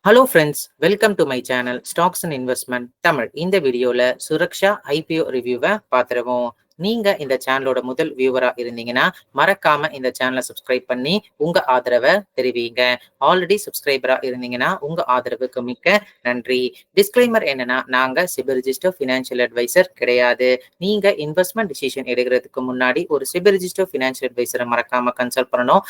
Hello friends, welcome to my channel stocks and investment Tamil. இந்த வீடியோல Suraksha IPO ரிவ்யூவை பார்த்துருவோம். நீங்க இந்த சேனலோட முதல் வியூவரா இருந்தீங்கன்னா மறக்காம இந்த சேனலை சப்ஸ்கிரைப் பண்ணி உங்க ஆதரவை தெரிவிங்க. ஆல்ரெடி சப்ஸ்கிரைபரா இருந்தீங்கன்னா உங்க ஆதரவுக்கு மிக்க நன்றி. டிஸ்க்ளைமர் என்னன்னா, நாங்க சிபி ரிஜிஸ்டர் ஃபினான்ஷியல் அட்வைசர் கிடையாது. நீங்க இன்வெஸ்ட்மெண்ட் டிசிஷன் எடுக்கிறதுக்கு முன்னாடி ஒரு சிபி ரிஜிஸ்டர் ஃபினான்ஷியல் அட்வைசரை மறக்காம கன்சல்ட் பண்ணணும்.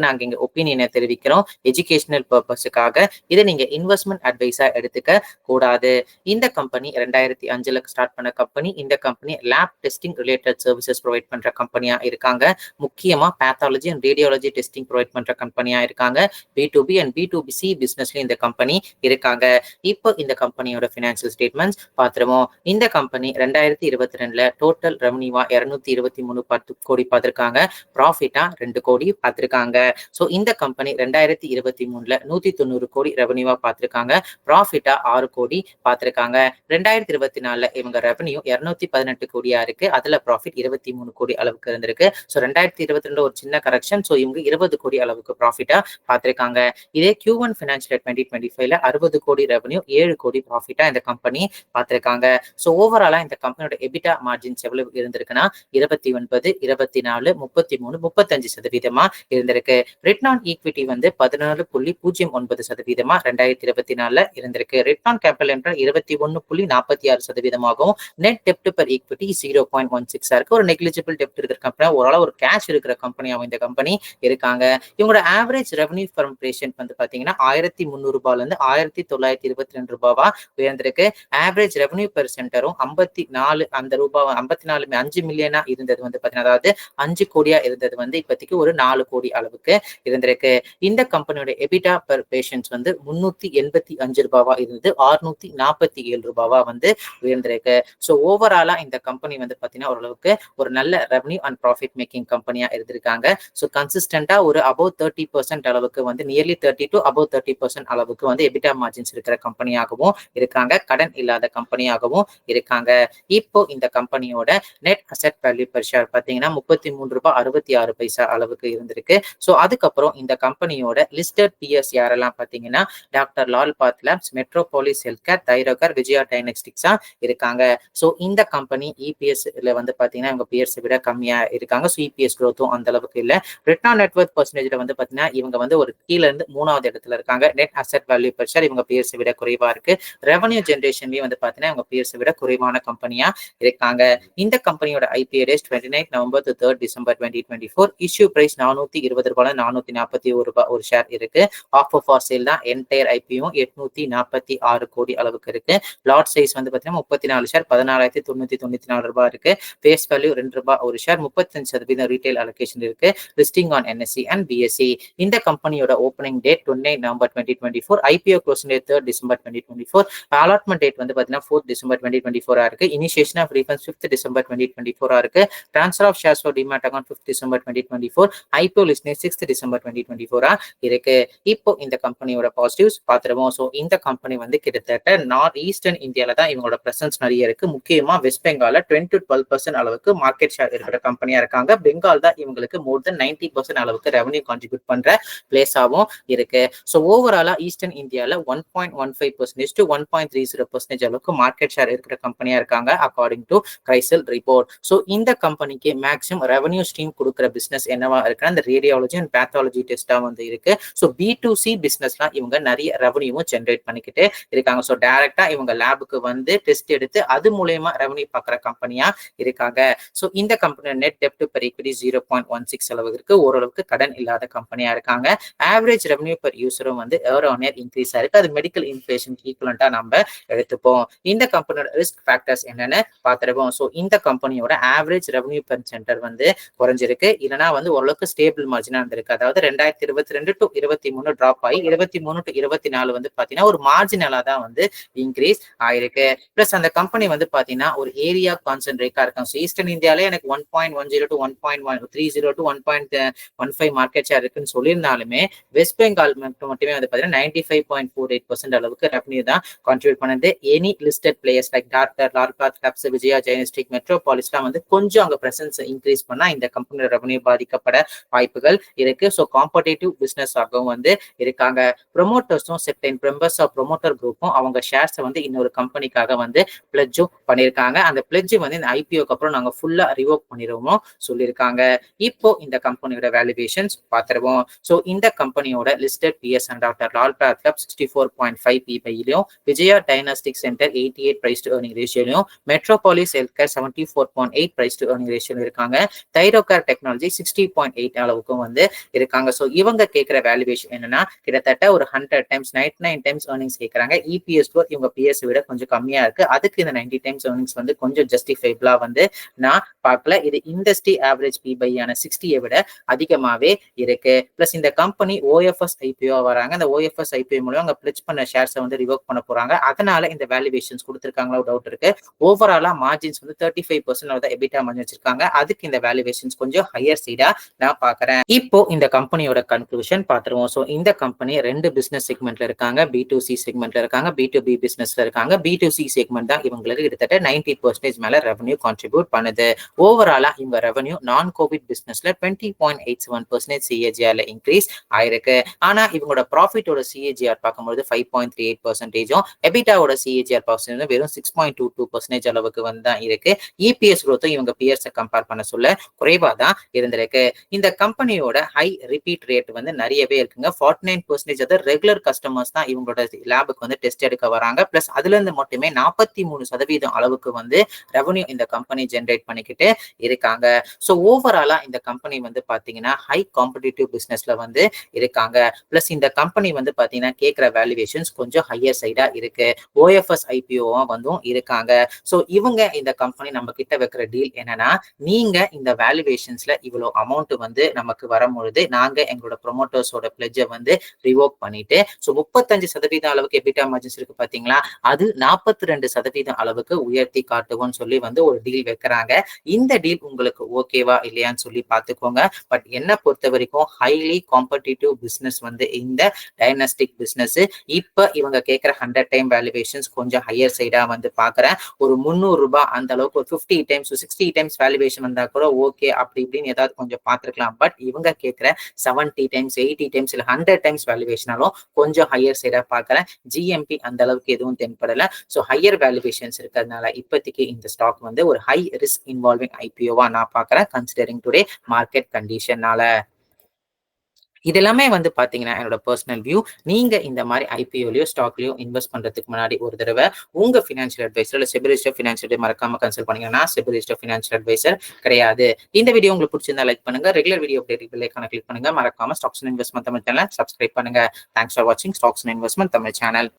நாங்க எங்க ஒப்பீனியனை தெரிவிக்கிறோம் எஜுகேஷனல் பர்பஸுக்காக. இதை நீங்க இன்வெஸ்ட்மெண்ட் அட்வைஸா எடுத்துக்க கூடாது. இந்த கம்பெனி 2005 ஸ்டார்ட் பண்ண கம்பெனி. இந்த company lab testing related services provide பண்ற கம்பெனியா இருக்காங்க. முக்கியமா pathology and radiology testing provide பண்ற கம்பெனியா இருக்காங்க. B2B அண்ட் B2C பிசினஸ்லயும் இந்த கம்பெனி இருக்காங்க. இப்போ இந்த கம்பெனியோட பினான்சியல் ஸ்டேட்மெண்ட்ஸ் பார்த்துருவோம். இந்த கம்பெனி 2022 டோட்டல் ரெவன்யூவா 223 கோடி பார்த்திருக்காங்க. ப்ராஃபிட்டா 2 கோடி பார்த்திருக்காங்க. ஸோ இந்த கம்பெனி 2023 190 கோடி ரெவன்யூவா பார்த்திருக்காங்க. ப்ராஃபிட்டா 6 கோடி பார்த்திருக்காங்க. 2024 இவங்க ரெவன்யூ 218 கோடியா இருக்கு. அதுல ப்ராஃபிட் 23 கோடி அளவுக்கு இருந்திருக்கு. ஸோ 2022 ஒரு சின்ன கரெக்ஷன். ஸோ இவங்க 20 கோடி அளவுக்கு ப்ராஃபிட்டா பார்த்திருக்காங்க. இதே Q1 ஃபினான்ஷியல் 2025 60 கோடி ரெவன்யூ 7 கோடி ப்ராஃபிட்டா இந்த கம்பெனி பார்த்திருக்காங்க. ஸோ ஓவராலா இந்த கம்பெனியோட எபிட்டா மார்ஜின்ஸ் எவ்வளவு இருந்திருக்குன்னா 29, 24, 33, 35% இருந்திருக்கு. ரிட்டர்ன் ஆன் ஈக்விட்டி வந்து 14.09% 2024 இருந்திருக்கு. Return on capital employed 21.46%. Net dept per equity 0.16 இருக்கு. ஒரு நெக்லிஜிபிள் டெப்ட் இருக்கிற கம்பெனி, ஓரளவு ஒரு கேஷ் இருக்கிற கம்பெனியாகவும் இந்த கம்பெனி இருக்காங்க. இவங்களோட ஆவரேஜ் ரெவன்யூ ஃப்ரம் பேஷண்ட் வந்து பாத்தீங்கன்னா 1300 ரூபாயில இருந்து 1922 ரூபாவா உயர்ந்திருக்கு. ஆவரேஜ் ரெவன்யூ பெர் சென்டரும் 54 அந்த ரூபாய் 54 5 மில்லியனா இருந்தது வந்து பாத்தீங்கன்னா, அதாவது 5 கோடியா இருந்தது வந்து இப்போதைக்கு ஒரு 4 கோடி அளவுக்கு இருந்திருக்கு. இந்த கம்பெனியோட எபிட்டா பெர் பேஷன்ஸ் வந்து 385 ரூபாவா இருந்தது 647 ரூபாவா வந்து உயர்ந்திருக்கு. ஸோ ஓவராலா இந்த கம்பெனி வந்து பாத்தீங்கன்னா ஓரளவுக்கு ஒரு நல்ல ரெவன்யூ அண்ட் ப்ராஃபிட் மேக்கிங் கம்பெனியா இருந்திருக்காங்க. ஸோ கன்சிஸ்டன்டா ஒரு அபவ் 30% அளவுக்கு வந்து நியர்லி 30 to above 30% அளவுக்கு வந்து எபிட்டா மார்ஜின்ஸ் இருக்கிற கம்பெனியாகவும் இருக்காங்க. கடன் இல்லாத கம்பெனியாகவும் இருக்காங்க. இப்போ இந்த கம்பெனியோட net asset value per share பாத்தீங்கன்னா 33 ரூபாய் 66 பைசா அளவுக்கு இருந்திருக்கு. ஸோ அதுக்கப்புறம் இந்த கம்பெனியோட லிஸ்டட் பிஎஸ் யாரெல்லாம் பாத்தீங்கன்னா doctor Lal path labs, Metropolis health care, Thyrocare, Vijaya டைனஸ்டிக்ஸா இருக்காங்க. ஸோ இந்த கம்பெனி இபிஎஸ்ல வந்து பாத்தீங்கன்னா இவங்க பிஎஸ் விட கம்மியா இருக்காங்க. ஸோ இபிஎஸ் க்ரோத்தும் அந்த அளவுக்கு இல்ல. ரிட்டர்ன் ஆன் நெட்வொர்க் பர்சன்டேஜ்ல வந்து பாத்தீங்கன்னா இவங்க வந்து ஒரு கீழ இருந்து 3வது இடத்துல இருக்காங்க. Net asset value per share இவங்க பிஎஸ் விட குறைவா இருக்கு. ரெவன்யூ ஜெனரேஷன்லயும் வந்து பாத்தீங்கன்னா இவங்க பிஎஸ் விட குறைவான கம்பெனியா இருக்காங்க. இந்த கம்பெனியோட IPO date 29 November to 3 December 2024. Issue price 420 ரூபாய் 441 ரூபாய் ஒரு ஷேர் இருக்கு. ஆஃபர் ஃபார் சேல் தான் என்டையர் ஐபிஓ 846 கோடி அளவுக்கு இருக்கு. லாட் சைஸ் வந்து பாத்தீங்கன்னா 34 ஷேர் 14,994 ரூபாய் இருக்கு. ஃபேஸ் வேல்யூ 2 ரூபாய் ஒரு ஷேர். 35% ரீட்டைல் அலோகேஷன் இருக்கு. Listing on NSE and BSE. இந்த கம்பெனியோட opening date 29 November 2024. IPO closing date 3 December 2024. Allotment date வந்து பாத்தீங்கன்னா 4 டிசம்பர் 2024 இருக்கு. இனிஷியேஷன் ஆஃப் ரீஃபண்ட்ஸ் 5 டிசம்பர் 2024 இருக்கு. Transfer of shares for demat account 5 December 2024. IPO listing 6 December 2024 இருக்கு. இப்போ இந்த கம்பெனியோட பாசிட்டிவ்ஸ் பார்த்துருவோம். ஸோ இந்த கம்பெனி வந்து கிட்டத்தட்ட நார்த் ஈஸ்டர்ன் இந்தியால தான் இவங்களோட பிரசன்ஸ் நிறைய இருக்கு. முக்கியமா வெஸ்ட் பெங்கால 10 to 12% அளவுக்கு மார்க்கெட் ஷேர் இருக்கிற கம்பெனியா இருக்காங்க. பெங்கால் தான் இவங்களுக்கு மோர் தென் 90% அளவுக்கு ரெவன்யூ கான்ட்ரிபியூட் பண்ற பிளேஸாவும் இருக்கு. ஸோ ஓவராலா ஈஸ்டர்ன் இந்தியால 1.15% to 1.30% அளவுக்கு மார்க்கெட் ஷேர் இருக்கிற கம்பெனியா இருக்காங்க அக்கார்டிங் டு கிரைசல் ரிப்போர்ட். ஸோ இந்த கம்பெனிக்கு மேக்ஸிமம் ரெவன்யூ ஸ்ட்ரீம் கொடுக்குற பிசினஸ் என்னவா இருக்குன்னா இந்த ரேடியாலஜி அண்ட் பேத்தாலஜி டெஸ்டா வந்து இருக்கு. ஸோ B2C பிசினஸ்லாம் இவங்க நிறைய ரெவன்யூவும் ஜென்ரேட் பண்ணிக்கிட்டு இருக்காங்க. ஸோ டைரக்டா இவங்க லேபுக்கு வந்து டெஸ்ட் எடுத்து அது மூலயமா ரெவன்யூ பார்க்குற கம்பெனியா இருக்காங்க. ஸோ இந்த கம்பெனி நெட் டெப்ட் பெர் ஈக்விட்டி 0.16 அளவுக்கு இருக்கு. ஓரளவுக்கு கடன் இல்லாத கம்பெனியா இருக்காங்க. ஆவரேஜ் ரெவன்யூ பெர் யூசரும் வந்து இயர் ஆன் இயர் இன்க்ரீஸ் ஆயிருக்கு. அது மெடிக்கல் இன்ஃபிளேஷன் ஈக்குவலண்டா நம்ம எடுத்துப்போம். இந்த கம்பெனியோட ரிஸ்க் ஃபேக்டர்ஸ் என்னன்னு பார்த்துருப்போம். ஸோ இந்த கம்பெனியோட ஆவரேஜ் ரெவன்யூ பெர் சென்டர் வந்து குறைஞ்சிருக்கு. இல்லைன்னா வந்து ஓரளவுக்கு ஸ்டேபிள் மார்ஜினா இருந்திருக்கு. அதாவது 2022 to 23 டிராப் ஆகி 23 to 24 வந்து பாத்தீங்கன்னா ஒரு மார்ஜினலா தான் வந்து இன்க்ரீஸ் ஆயிருக்கு. பிளஸ் அந்த கம்பெனி வந்து பாத்தீங்கன்னா ஒரு ஏரியா கான்சென்ட்ரேட்டா இருக்காங்க. ஸோ ஈஸ்டர்ன் இந்தியாவிலே எனக்கு 1.10 to 1.30 to 1.15 மார்க்கெட் ஷேர் இருக்குன்னு சொல்லியிருந்தாலுமே வெஸ்ட் பெங்கால் மட்டுமே வந்து பார்த்தீங்கன்னா 95.48% அளவுக்கு ரெவன்யூ தான் கான்ட்ரிபியூட் பண்ணுது. Any listed players like doctor, Lal path கேப்ஸ், விஜயா ஜெயனிஸ்டிக், மெட்ரோபாலிஸ்லாம் வந்து கொஞ்சம் அங்க பிரசன்ஸ் இன்க்ரீஸ் பண்ணா இந்த கம்பெனியோட ரெவன்யூ பாதிக்கப்பட வாய்ப்புகள் இருக்கு. ஸோ காம்படேட்டிவ் பிசினஸ் ஆகவும் வந்து இருக்காங்க. ப்ரொமோட்டர்ஸும் செப்டைன் மெம்பர்ஸ் ஆஃப் ப்ரொமோட்டர் குரூப்பும் அவங்க ஷேர்ஸை வந்து இன்னொரு கம்பெனிக்காக வந்து பிளட்ஜும் பண்ணியிருக்காங்க. அந்த பிளட்ஜ் வந்து இந்த ஐபிஓக்கு அப்புறம் நாங்கள் ஃபுல்லா ரிவோக் பண்ணிடுவோம் சொல்லியிருக்காங்க. இப்போ இந்த கம்பெனியோட வேல்யூவேஷன்ஸ் பார்த்துருவோம். ஸோ இந்த கம்பெனியோட லிஸ்டட் பிஎஸ் அண்ட் டாக்டர் லால் பாத் 64.5 PB-லையும், Vijaya diagnostic centre 88 price to earning ரேஷியோலையும், Metropolis health care 74.8 price to earning ratio இருக்காங்க. தைரோகேர் டெக்னாலஜி 60.8 அளவுக்கும் வந்து இருக்காங்க. ஸோ இவங்க கேட்கிற வேல்யூவேஷன் என்னன்னா கிட்டத்தட்ட ஒரு 100 டைம்ஸ் 99 டைம்ஸ் ஏர்னிங்ஸ் கேட்கறாங்க. இபிஎஸ் இவங்க பிஎஸ் விட கொஞ்சம் கம்மியா இருக்கு. அதுக்கு இந்த 90 டைம்ஸ் ஏர்னிங்ஸ் வந்து கொஞ்சம் ஜஸ்டிஃபைபிளா வந்து நான் பார்க்கல. இது இண்டஸ்ட்ரி ஆவரேஜ் பிபையான 60 விட அதிகமாவே இருக்கு. பிளஸ் இந்த கம்பெனி ஓஎஃப்எஸ் ஐபிஓ வராங்க. அந்த ஓஎஃப்எஸ் ஐபிஓ மூலம் அங்க பிளட்ஜ் பண்ண ஷேர்ஸை வந்து ரிவோக் பண்ண போறாங்க. அதனால இந்த வேல்யூவேஷன்ஸ் கொடுத்திருக்காங்களா டவுட் இருக்கு. ஓவராலா மார்ஜின்ஸ் வந்து 35% எபிட்டா மார்ஜின் வச்சிருக்காங்க. அதுக்கு இந்த வேல்யூவேஷன்ஸ் கொஞ்சம் ஹையர் சைடா நான் பாக்குறேன். இப்போ இந்த கம்பெனியோட கன்க்ளூஷன் பாத்துருவோம். ஸோ இந்த கம்பெனி 2 பிசினஸ் செக்மெண்ட்ல இருக்காங்க. B2C செக்மெண்ட்ல இருக்காங்க, B2B பிசினஸ்ல இருக்காங்க. B2C செக்மெண்ட் தான் இவங்களுக்கு கிட்டத்தட்ட 90% மேல ரெவன்யூ கான்ட்ரிபியூட் பண்ணுது. ஓவராலா இவங்க ரெவன்யூ நான் கோவிட் பிசினஸ்ல 20.87% CAGR இன்க்ரீஸ் ஆயிருக்கு. ஆனா இவங்களோட ப்ராஃபிட்டோட CAGR பார்க்கும்போது 5.38%, எபிட்டாவோட CAGR வெறும் 6.22% அளவுக்கு வந்து தான் இருக்கு. இபிஎஸ் growth இவங்க பியர்ஸை கம்பேர் பண்ண சொல்ல குறைவா தான் இருந்திருக்கு. இந்த கம்பெனியோட ஹை ரிப்பீட் ரேட் வந்து நிறையவே இருக்குங்க. 49% ரெகுலர் கஸ்டமர்ஸ் தான் இவங்களோட லேபுக்கு வந்து டெஸ்ட் எடுக்க வராங்க. பிளஸ் அதுல இருந்து மட்டுமே 43% அளவுக்கு வந்து ரெவன்யூ இந்த கம்பெனி ஜென்ரேட் பண்ணிக்கிட்டு இருக்காங்க. ஸோ ஓவராலா இந்த கம்பெனி வந்து பாத்தீங்கன்னா ஹை காம்படிட்டிவ் பிசினஸ்ல வந்து இருக்காங்க. பிளஸ் இந்த கம்பெனி வந்து பாத்தீங்கன்னா கேட்கிற வேல்யூவேஷன்ஸ் கொஞ்சம் ஹையர் சைடா இருக்கு. ஓஎஃப்எஸ் ஐபிஓவா வந்தும் இருக்காங்க. ஸோ இவங்க இந்த கம்பெனி நம்ம கிட்ட வைக்கிற டீல் என்னன்னா, நீங்க இந்த வேல்யூவேஷன்ஸ்ல இவ்வளவு அமௌண்ட் வந்து நமக்கு வரும்பொழுது நாங்க எங்களோட ப்ரொமோட்டர்ஸோட பிளட்ஜை வந்து ரிவோக் பண்ணிட்டு, ஸோ 35% அளவுக்கு எபிட்டா மார்ஜின்ஸ் இருக்கு பாத்தீங்களா, அது 42% அளவுக்கு உயர்த்தி காட்டுவோம்னு சொல்லி வந்து ஒரு டீல் வைக்கிறாங்க. இந்த டீல் உங்களுக்கு ஓகேவா இல்லையான்னு சொல்லி பாத்துக்கோங்க. பட் என்ன பொறுத்த வரைக்கும் ஹைலி காம்படிட்டிவ் பிசினஸ் வந்து இந்த டைனஸ்டிக் பிசினஸ். இப்ப இவங்க கேட்கிற 100 டைம் வேல்யூவேஷன்ஸ் கொஞ்சம் ஹையர் சைடா வந்து பாக்குறேன். ஒரு 300 ரூபாய் அந்த அளவுக்கு ஒரு 50 டைம்ஸ் 60 டைம்ஸ் வேல்யூவேஷன் வந்தா கூட ஓகே அப்படி இப்படின்னு ஏதாவது கொஞ்சம் பார்த்துருக்கலாம். பட் இவங்க கேட்கிற 70 டைம்ஸ் 80 டைம்ஸ் இல்ல 100 டைம்ஸ் வேல்யூவேஷனாலும் கொஞ்சம் ஹையர் சைடா பாக்குறேன். ஜிஎம்பி அந்த அளவுக்கு எதுவும் தென்படல. ஸோ ஹையர் வேல்யூவேஷன்ஸ் இருக்கிறதுனால இப்போதைக்கு இந்த ஸ்டாக் வந்து ஒரு ஹை ரிஸ்க் இன்வால்விங் ஐபிஓவா நான் பாக்குறேன், கன்சிடரிங் டுடே மார்க்கெட் கண்டிஷனால. இது எல்லாமே வந்து பாத்தீங்கன்னா என்னோட பர்சனல் வியூ. நீங்க இந்த மாதிரி ஐபிஓலயோ ஸ்டாக்லயோ இன்வெஸ்ட் பண்றதுக்கு முன்னாடி ஒரு தடவை உங்க ஃபினான்ஷியல் அட்வைசர் இல்ல செபி ரிஜிஸ்டர்ட் ஃபினான்ஷியல் மறக்காம கன்சல்ட் பண்ணீங்கன்னா செபி ரிஜிஸ்டர்ட் ஃபினான்ஷியல் அட்வைசர் கிடையாது. இந்த வீடியோ உங்களுக்கு பிடிச்சிருந்தா லைக் பண்ணுங்க. ரெகுலர் வீடியோ அப்டேட் பெல் ஐகானை கிளிக் பண்ணுங்க. மறக்காம stocks and investment Tamil channel subscribe பண்ணுங்க. தேங்க்ஸ் ஃபார் வாட்சிங் stocks and investment Tamil channel.